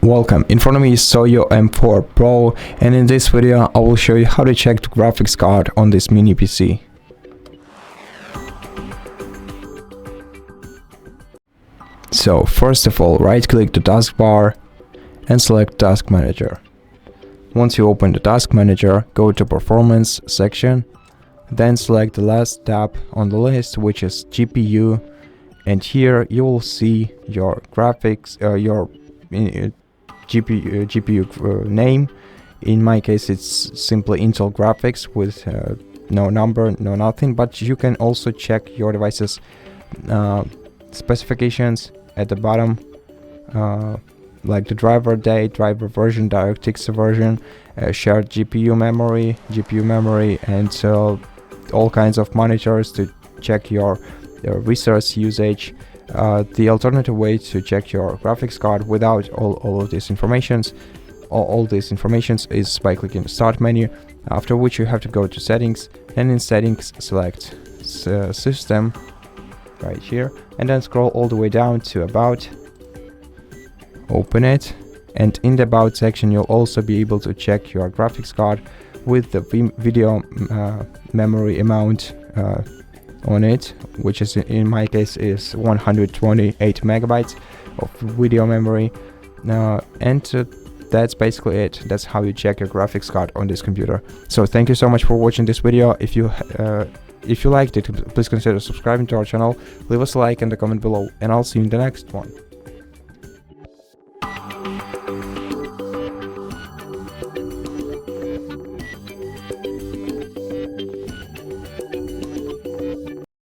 Welcome, in front of me is Soyo M4 Pro, and in this video I will show you how to check the graphics card on this mini PC. So first of all, right click the taskbar and select Task Manager. Once you open the Task Manager, go to Performance section, then select the last tab on the list, which is GPU, and here you will see your graphics, your GPU name. In my case it's simply Intel graphics with no number, no nothing, but you can also check your device's specifications at the bottom, like the driver date, driver version, DirectX version, shared GPU memory, and all kinds of monitors to check your resource usage. The alternative way to check your graphics card without all of these informations, all this information is by clicking the Start menu, after which you have to go to Settings, and in Settings select System right here, and then scroll all the way down to About. Open it, and in the About section you'll also be able to check your graphics card with the video memory amount on it, which is in my case is 128 megabytes of video memory, and that's basically it. That's how you check your graphics card on this computer. So thank you so much for watching this video. If you liked it, please consider subscribing to our channel, leave us a like and a comment below, and I'll see you in the next one.